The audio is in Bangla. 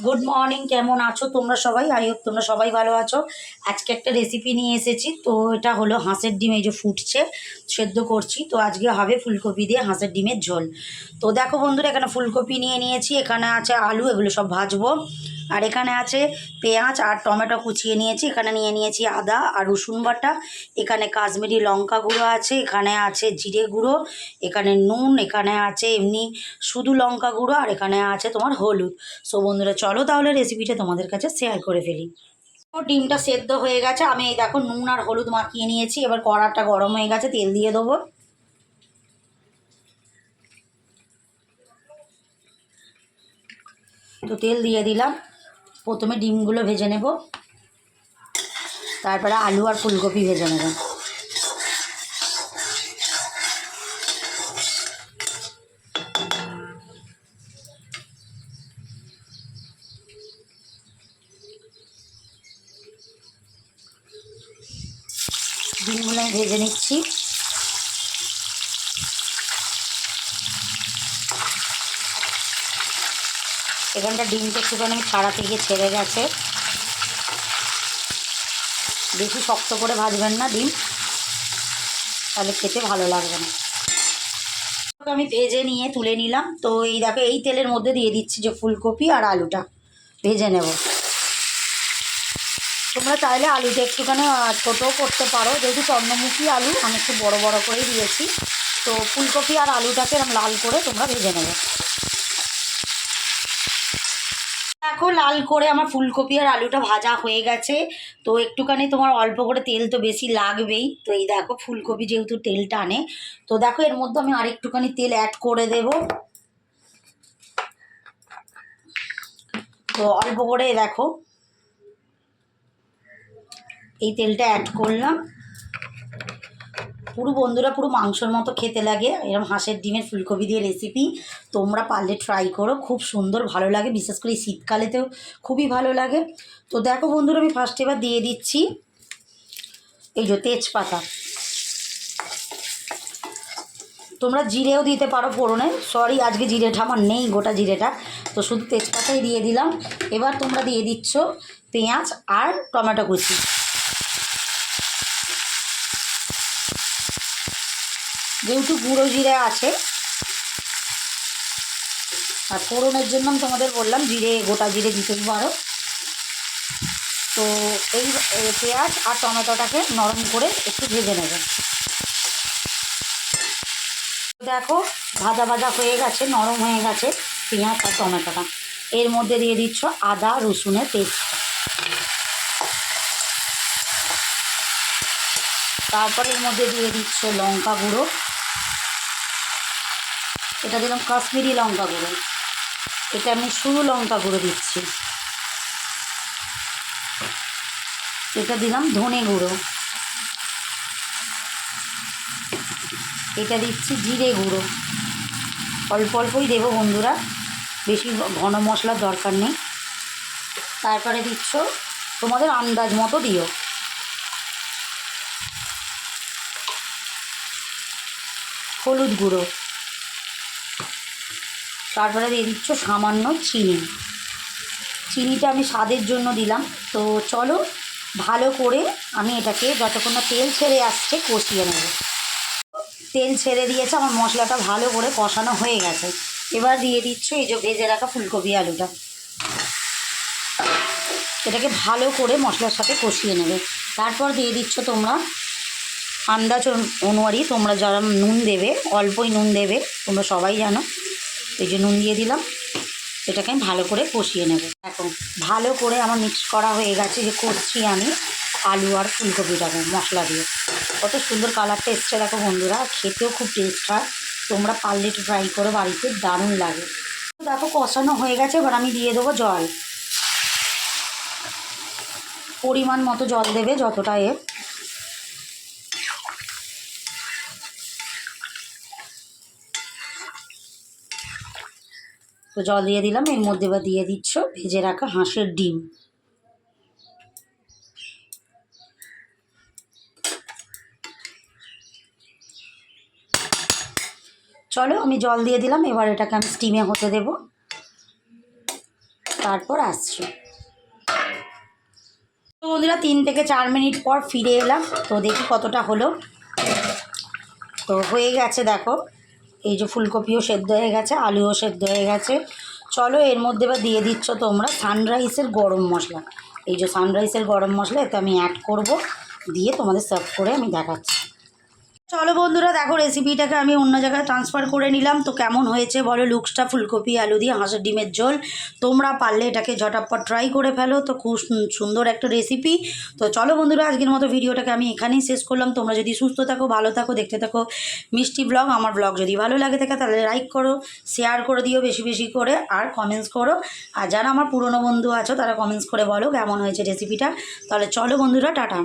গুড মর্নিং, কেমন আছো তোমরা সবাই? আই হোপ তোমরা সবাই ভালো আছো। আজকে একটা রেসিপি নিয়ে এসেছি। তো এটা হলো হাঁসের ডিম, এই যে ফুটছে, সেদ্ধ করছি। তো আজকে হবে ফুলকপি দিয়ে হাঁসের ডিমের ঝোল। তো দেখো বন্ধুরা, এখানে ফুলকপি নিয়ে নিয়েছি, এখানে আছে আলু, এগুলো সব ভাজবো। আর এখানে আছে পেঁয়াজ আর টমেটো কুচিয়ে নিয়েছি, এখানে নিয়ে নিয়েছি আদা আর রসুন বাটা, এখানে কাশ্মীরি লঙ্কা গুঁড়ো আছে, এখানে আছে জিরে গুঁড়ো, এখানে নুন, এখানে আছে এমনি শুধু লঙ্কা গুঁড়ো, আর এখানে আছে তোমার হলুদ। সো বন্ধুরা, চলো তাহলে রেসিপিটা তোমাদের কাছে শেয়ার করে ফেলি। ডিমটা সেদ্ধ হয়ে গেছে, আমি এই দেখো নুন আর হলুদ মাখিয়ে নিয়েছি। এবার কড়াটা গরম হয়ে গেছে, তেল দিয়ে দেবো। তো তেল দিয়ে দিলাম, প্রথমে ডিমগুলো ভেজে নেব, তারপরে আলু আর ফুলকপি ভেজে নেব। ডিমগুলো আমি ভেজে নিচ্ছি। এখানটা ডিমটা একটুখানি ছাড়া থেকে ছেড়ে গেছে, বেশি শক্ত করে ভাজবেন না ডিম, তাহলে খেতে ভালো লাগবে না। আমি ভেজে নিয়ে তুলে নিলাম। তো এই দেখো, এই তেলের মধ্যে দিয়ে দিচ্ছি যে ফুলকপি আর আলুটা ভেজে নেব। তোমরা চাইলে আলুটা একটুখানি ছোটো করতে পারো, যেহেতু চন্দ্রমুখী আলু আমি একটু বড় বড় করেই দিয়েছি। তো ফুলকপি আর আলুটাকে এরকম লাল করে তোমরা ভেজে নেবে। দেখো, লাল করে আমার ফুলকপি আর আলুটা ভাজা হয়ে গেছে। তো একটুখানি তোমার অল্প করে তেল তো বেশি লাগবেই। তো এই দেখো, ফুলকপি যেহেতু তেল টানে, তো দেখো এর মধ্যে আমি আরেকটুখানি তেল অ্যাড করে দেব। তো অল্প করে দেখো এই তেলটা অ্যাড করলাম। পুরো বন্ধুরা, পুরো মাংসর মতো খেতে লাগে এরকম হাঁসের ডিমের ফুলকপি দিয়ে রেসিপি। তোমরা পারলে ট্রাই করো, খুব সুন্দর ভালো লাগে, বিশেষ করে শীতকালেতেও খুবই ভালো লাগে। তো দেখো বন্ধুরা, আমি ফার্স্ট এবার দিয়ে দিচ্ছি এই যে তেজপাতা। তোমরা জিরেও দিতে পারো ফোড়নে, সরি আজকে জিরেটা আমার নেই, গোটা জিরেটা, তো শুধু তেজপাতাই দিয়ে দিলাম। এবার তোমরা দিয়ে দিচ্ছ পেঁয়াজ আর টমেটো কুচি। যেহেতু গুঁড়ো জিরে আছে, আর ফোড়নের জন্য আমি তোমাদের বললাম জিরে, গোটা জিরে দিতেই পারো। তো এই পেঁয়াজ আর টমেটোটাকে নরম করে একটু ভেজে নেবে। দেখো ভাজা ভাজা হয়ে গেছে, নরম হয়ে গেছে পেঁয়াজ আর টমেটোটা। এর মধ্যে দিয়ে দিচ্ছ আদা রসুনের পেস্ট, তারপরে এর মধ্যে দিয়ে দিচ্ছ লঙ্কা গুঁড়ো, এটা দিলাম কাশ্মীরি লঙ্কা গুঁড়ো, এটা আমি শুধু লঙ্কা গুঁড়ো দিচ্ছি। এটা দিলাম ধনে গুঁড়ো, এটা দিচ্ছি জিরে গুঁড়ো। অল্প অল্পই দেবো বন্ধুরা, বেশি ঘন মশলার দরকার নেই। তারপরে দিচ্ছ তোমাদের আন্দাজ মতো দিও হলুদ গুঁড়ো, তারপরে দিয়ে দিচ্ছ সামান্য চিনি। চিনিটা আমি স্বাদের জন্য দিলাম। তো চলো ভালো করে আমি এটাকে যতক্ষণ না তেল ছেড়ে আসছে কষিয়ে নেব। তেল ছেড়ে দিয়েছে, আমার মশলাটা ভালো করে কষানো হয়ে গেছে। এবার দিয়ে দিচ্ছ এই যে ভেজে রাখা ফুলকপি আলুটা, এটাকে ভালো করে মশলার সাথে কষিয়ে নেবে। তারপর দিয়ে দিচ্ছ তোমরা আন্দাজ অনুযায়ী তোমরা যারা নুন দেবে, অল্পই নুন দেবে, তোমরা সবাই জানো। এই যে নুন দিয়ে দিলাম, এটাকে আমি ভালো করে কষিয়ে নেব। এখন ভালো করে আমার মিক্স করা হয়ে গেছে, যে করছি আমি আলু আর ফুলকপিটাকে মশলা দিয়ে। কত সুন্দর কালারটা এসছে দেখো বন্ধুরা, খেতেও খুব টেস্ট হয়। তোমরা পারলে ট্রাই করো বাড়িতে, দারুণ লাগে। দেখো কষানো হয়ে গেছে, এবার আমি দিয়ে দেবো জল। পরিমাণ মতো জল দেবে, যতটা এর। তো জল দিয়ে দিলাম, এর মধ্যে এবার দিয়ে দিচ্ছ ভেজে রাখা হাঁসের ডিম। চলো আমি জল দিয়ে দিলাম, এবার এটাকে আমি স্টিমে হতে দেব। তারপর আসছি। তো বন্ধুরা 3 থেকে 4 মিনিট পর ফিরে এলাম। তো দেখি কতটা হলো। তো হয়ে গেছে দেখো, এই যে ফুলকপিও সেদ্ধ হয়ে গেছে, আলুও সেদ্ধ হয়ে গেছে। চলো এর মধ্যে এবার দিয়ে দিচ্ছ তোমরা সানরাইসের গরম মশলা। এই যে সানরাইসের গরম মশলা এতে আমি অ্যাড করব, দিয়ে তোমাদের সার্ভ করে আমি দেখাচ্ছি। চলো বন্ধুরা দেখো, রেসিপিটাকে আমি অন্য জায়গায় ট্রান্সফার করে নিলাম। তো কেমন হয়েছে বলো লুকসটা, ফুলকপি আলু দিয়ে হাঁসের ডিমের ঝোল। তোমরা পারলে এটাকে ঝটাপট ট্রাই করে ফেলো। তো খুব সুন্দর একটা রেসিপি। তো চলো বন্ধুরা আজকের মতো ভিডিওটাকে আমি এখানেই শেষ করলাম। তোমরা যদি সুস্থ থাকো, ভালো থাকো, দেখতে থাকো মিষ্টি ব্লগ। আমার ব্লগ যদি ভালো লাগে থাকে তাহলে লাইক করো, শেয়ার করে দিও বেশি বেশি করে, আর কমেন্টস করো। আর যারা আমার পুরনো বন্ধু আছো তারা কমেন্টস করে বলো কেমন হয়েছে রেসিপিটা। তাহলে চলো বন্ধুরা, টাটা।